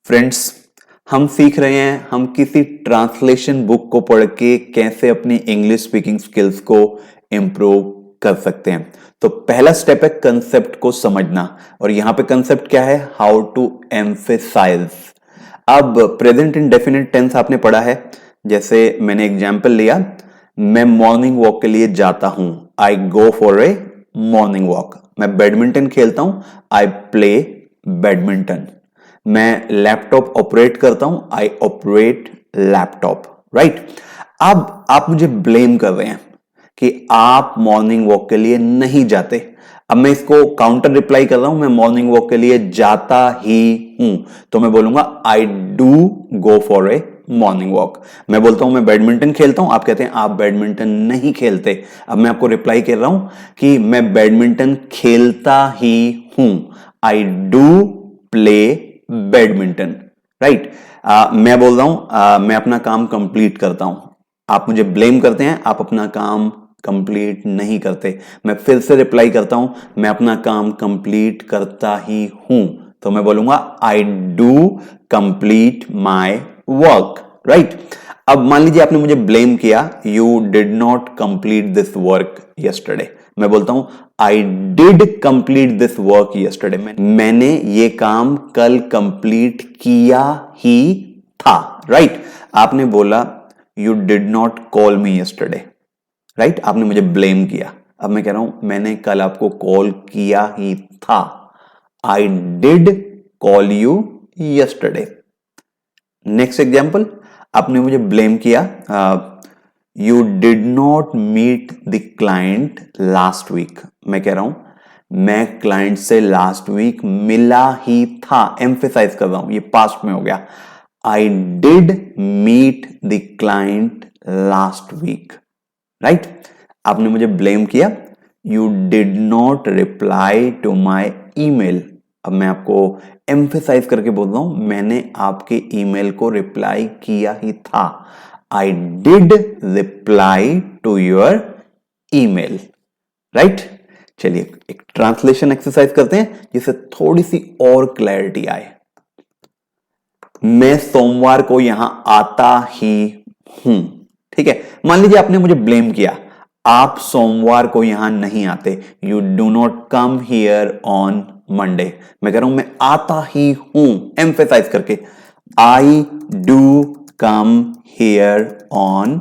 Friends, हम सीख रहे हैं हम किसी ट्रांसलेशन बुक को पढ़ के कैसे अपनी इंग्लिश स्पीकिंग स्किल्स को इम्प्रूव कर सकते हैं। तो पहला स्टेप है कंसेप्ट को समझना, और यहां पे कंसेप्ट क्या है? How to emphasise. अब प्रेजेंट इंडेफिनिट टेंस आपने पढ़ा है, जैसे मैंने एग्जाम्पल लिया, मैं मॉर्निंग वॉक के लिए जाता हूं, I go for a morning walk. मैं बैडमिंटन खेलता हूं, आई प्ले बैडमिंटन। मैं लैपटॉप ऑपरेट करता हूं, आई ऑपरेट लैपटॉप। राइट। अब आप मुझे ब्लेम कर रहे हैं कि आप मॉर्निंग वॉक के लिए नहीं जाते। अब मैं इसको काउंटर रिप्लाई कर रहा हूं, मैं मॉर्निंग वॉक के लिए जाता ही हूं, तो मैं बोलूंगा I do go for a morning walk. मैं बोलता हूं मैं बैडमिंटन खेलता हूं, आप कहते हैं आप बैडमिंटन नहीं खेलते। अब मैं आपको रिप्लाई कर रहा हूं कि मैं बैडमिंटन खेलता ही हूं, I do play badminton. Right. मैं बोल रहा हूं मैं अपना काम कंप्लीट करता हूं, आप मुझे ब्लेम करते हैं आप अपना काम कंप्लीट नहीं करते। मैं फिर से रिप्लाई करता हूं मैं अपना काम कंप्लीट करता ही हूं, तो मैं बोलूंगा I do complete my work. Right. अब मान लीजिए आपने मुझे ब्लेम किया, you did not complete this work yesterday. मैं बोलता हूं I did complete this work yesterday. मैंने ये काम कल कंप्लीट किया ही था। राइट। आपने बोला you did not call me yesterday. Right. आपने मुझे ब्लेम किया। अब मैं कह रहा हूं मैंने कल आपको कॉल किया ही था, I did call you yesterday. Next example, आपने मुझे ब्लेम किया, you did not meet the client last week. मैं कह रहा हूं मैं क्लाइंट से लास्ट वीक मिला ही था, एम्फेसाइज कर रहा हूं, ये पास्ट में हो गया। I did meet the client last week. Right. आपने मुझे ब्लेम किया, you did not reply to my email. अब मैं आपको एम्फेसाइज करके बोल रहा हूं मैंने आपके ईमेल को रिप्लाई किया ही था, I did reply to your email. Right. चलिए एक ट्रांसलेशन एक्सरसाइज करते हैं जिससे थोड़ी सी और क्लैरिटी आए। मैं सोमवार को यहां आता ही हूं। ठीक है। मान लीजिए आपने मुझे ब्लेम किया, आप सोमवार को यहां नहीं आते, you do not come here on Monday. मैं कह रहा हूं मैं आता ही हूं, एम्फेसाइज करके, I do come here on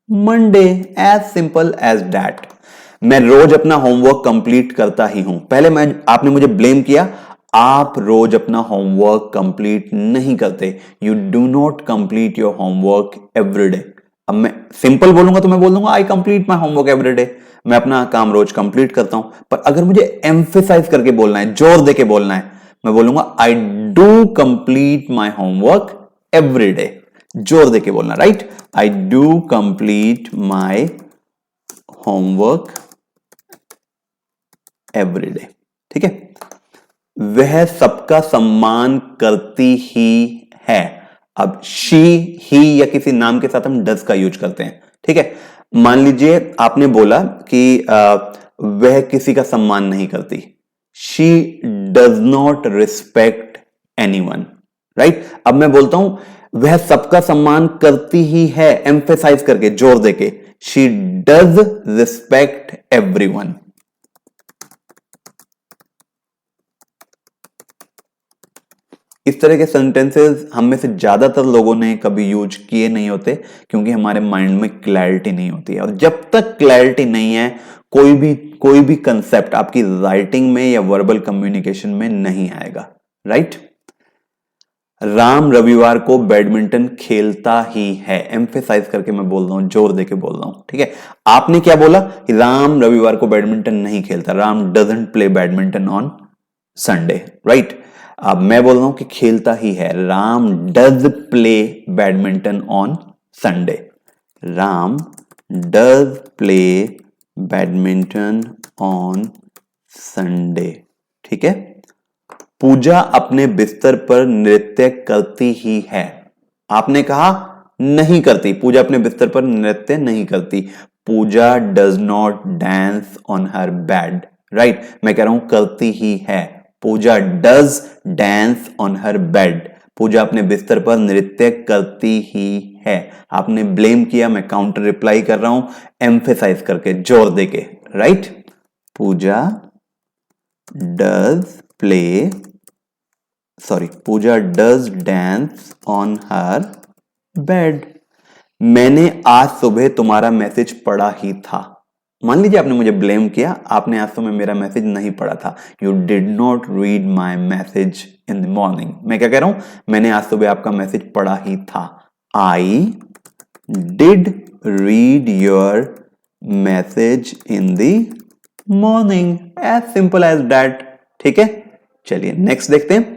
Monday, as simple as that. मैं रोज अपना होमवर्क कंप्लीट करता ही हूं। पहले आपने मुझे ब्लेम किया, आप रोज अपना होमवर्क कंप्लीट नहीं करते, you do not complete your homework every day. अब मैं सिंपल बोलूंगा तो मैं बोल दूंगा आई complete my homework every day, मैं अपना काम रोज कंप्लीट करता हूं। पर अगर मुझे एम्फेसाइज करके बोलना है, जोर दे के बोलना है, मैं बोलूंगा I do complete my homework every day. जोर दे के बोलना। Right. I do complete my homework every day. ठीक है। वह सबका सम्मान करती ही है। अब शी, ही या किसी नाम के साथ हम डज का यूज करते हैं। ठीक है। मान लीजिए आपने बोला कि वह किसी का सम्मान नहीं करती, she does not respect anyone. Right. अब मैं बोलता हूं वह सबका सम्मान करती ही है, एम्फेसाइज करके, जोर देके, शी डज रिस्पेक्ट एवरीवन। इस तरह के सेंटेंसेस हम में से ज्यादातर लोगों ने कभी यूज किए नहीं होते, क्योंकि हमारे माइंड में क्लैरिटी नहीं होती है। और जब तक क्लैरिटी नहीं है, कोई भी कंसेप्ट आपकी राइटिंग में या वर्बल कम्युनिकेशन में नहीं आएगा। राइट। राम रविवार को बैडमिंटन खेलता ही है, एम्फेसाइज करके मैं बोल रहा हूं, जोर देके बोल रहा हूं। ठीक है। आपने क्या बोला? राम रविवार को बैडमिंटन नहीं खेलता, Ram doesn't play badminton on Sunday. Right. अब मैं बोल रहा हूं कि खेलता ही है, Ram does play badminton on Sunday, Ram does play badminton on Sunday. ठीक है। पूजा अपने बिस्तर पर नृत्य करती ही है। आपने कहा नहीं करती, पूजा अपने बिस्तर पर नृत्य नहीं करती, Puja does not dance on her bed. Right. मैं कह रहा हूं करती ही है, Puja does dance on her bed, Puja अपने बिस्तर पर नृत्य करती ही है। आपने ब्लेम किया, मैं काउंटर रिप्लाई कर रहा हूं एम्फेसाइज करके, जोर देके, right. Puja Puja does dance on her bed. मैंने आज सुबह तुम्हारा मैसेज पढ़ा ही था। मान लीजिए आपने मुझे ब्लेम किया, आपने आज सुबह मेरा मैसेज नहीं पढ़ा था। You did not read my message in the morning. मैं क्या कह रहा हूं, मैंने आज सुबह आपका मैसेज पढ़ा ही था। I did read your message in the morning, as simple as that. ठीक है, चलिए नेक्स्ट देखते हैं।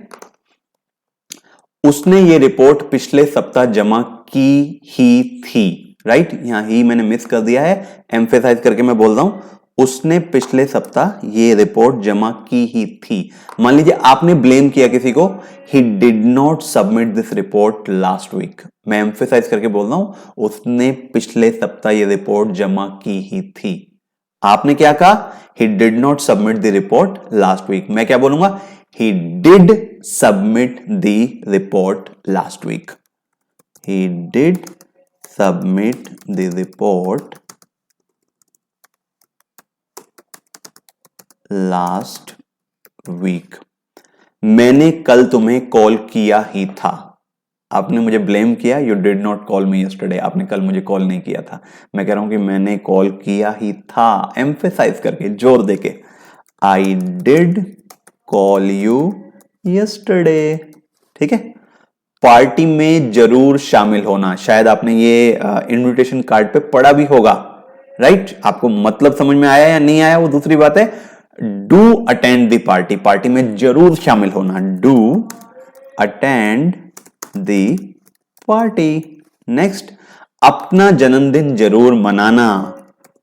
उसने ये रिपोर्ट पिछले सप्ताह जमा की ही थी, राइट। यहां ही मैंने मिस कर दिया है, एम्फेसाइज करके मैं बोल रहा हूं उसने पिछले सप्ताह ये रिपोर्ट जमा की ही थी। मान लीजिए आपने ब्लेम किया किसी को, he did not submit this report last week. मैं एम्फेसाइज करके बोल रहा हूं उसने पिछले सप्ताह ये रिपोर्ट जमा की ही थी। आपने क्या कहा, he did not submit the report last week. मैं क्या बोलूंगा, he did submit the report last week. He did submit the report last week. मैंने कल तुम्हें कॉल किया ही था। आपने मुझे ब्लेम किया, you did not call me yesterday. आपने कल मुझे कॉल नहीं किया था। मैं कह रहा हूं कि मैंने कॉल किया ही था, एम्फेसाइज करके, जोर देके। आई डिड कॉल यू यस्टरडे। ठीक है, पार्टी में जरूर शामिल होना। शायद आपने ये इनविटेशन कार्ड पे पढ़ा भी होगा, राइट। आपको मतलब समझ में आया या नहीं आया वो दूसरी बात है। Do attend the party, party में जरूर शामिल होना। Do attend the party. Next, अपना जन्मदिन जरूर मनाना।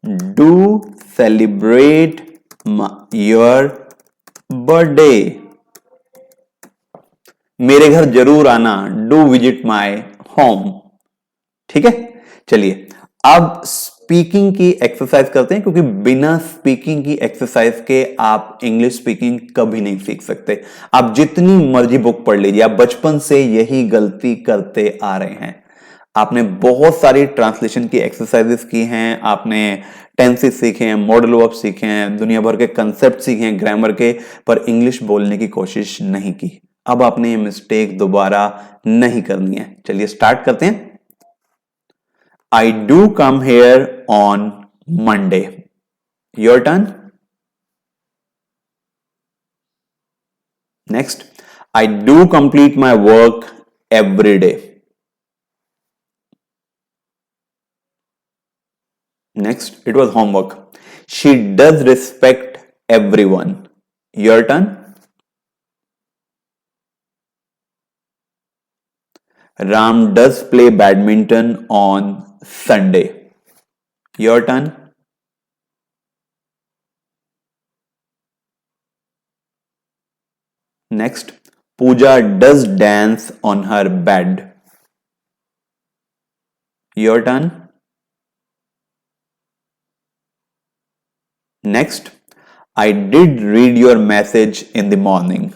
Do celebrate your birthday. मेरे घर जरूर आना। Do visit my home. ठीक है, चलिए अब स्पीकिंग की एक्सरसाइज करते हैं, क्योंकि बिना स्पीकिंग की एक्सरसाइज के आप इंग्लिश स्पीकिंग कभी नहीं सीख सकते। आप जितनी मर्जी बुक पढ़ लीजिए, आप बचपन से यही गलती करते आ रहे हैं। आपने बहुत सारी ट्रांसलेशन की एक्सरसाइजेस की हैं, आपने टेंसेस सीखे हैं, मॉडल वर्ब सीखे हैं, दुनिया भर के कंसेप्ट सीखे हैं ग्रामर के, पर इंग्लिश बोलने की कोशिश नहीं की। अब आपने ये मिस्टेक दोबारा नहीं करनी है। चलिए स्टार्ट करते हैं। I do come here on Monday. Your turn. Next, I do complete my work every day. Next, it was homework. She does respect everyone. Your turn. Ram does play badminton on Sunday. Your turn. Next, Pooja does dance on her bed. Your turn. Next, I did read your message in the morning.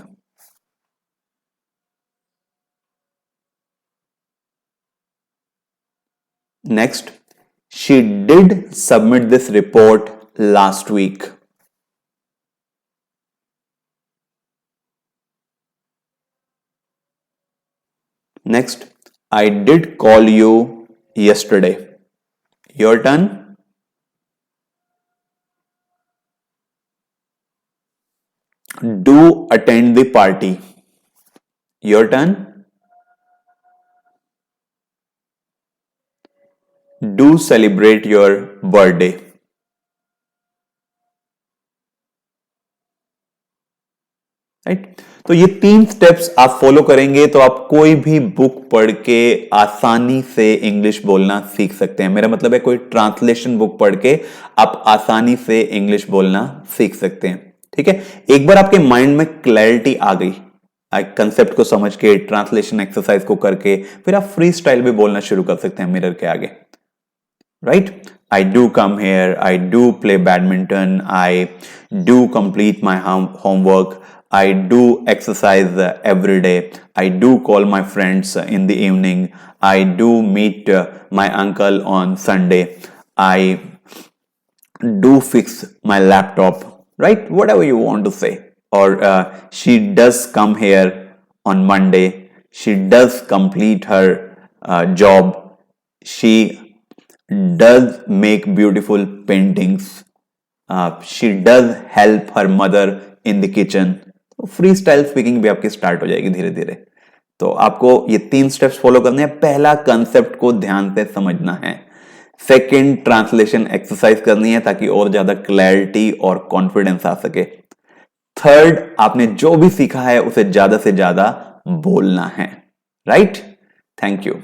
Next, she did submit this report last week. Next, I did call you yesterday. Your turn. Do attend the party. Your turn. Do celebrate your birthday. Right, तो ये 3 steps आप follow करेंगे तो आप कोई भी book पढ़ के आसानी से इंग्लिश बोलना सीख सकते हैं। मेरा मतलब है कोई ट्रांसलेशन बुक पढ़ के आप आसानी से इंग्लिश बोलना सीख सकते हैं। ठीक है, एक बार आपके माइंड में क्लैरिटी आ गई, कंसेप्ट को समझ के, ट्रांसलेशन एक्सरसाइज को करके, फिर आप फ्री स्टाइल भी बोलना शुरू कर सकते हैं मिरर के आगे। Right, I do come here, I do play badminton, I do complete my homework, I do exercise every day. I do call my friends in the evening. I do meet my uncle on Sunday. I do fix my laptop, right? Whatever you want to say. Or she does come here on Monday. She does complete her job. She does make beautiful paintings. She does help her mother in the kitchen. Free style speaking भी आपकी start हो जाएगी धीरे धीरे. तो आपको ये 3 steps follow करने हैं. पहला कंसेप्ट को ध्यान से समझना है. सेकंड, ट्रांसलेशन एक्सरसाइज करनी है ताकि और ज्यादा क्लैरिटी और कॉन्फिडेंस आ सके. थर्ड, आपने जो भी सीखा है उसे ज्यादा से ज्यादा बोलना है. राइट? Thank you.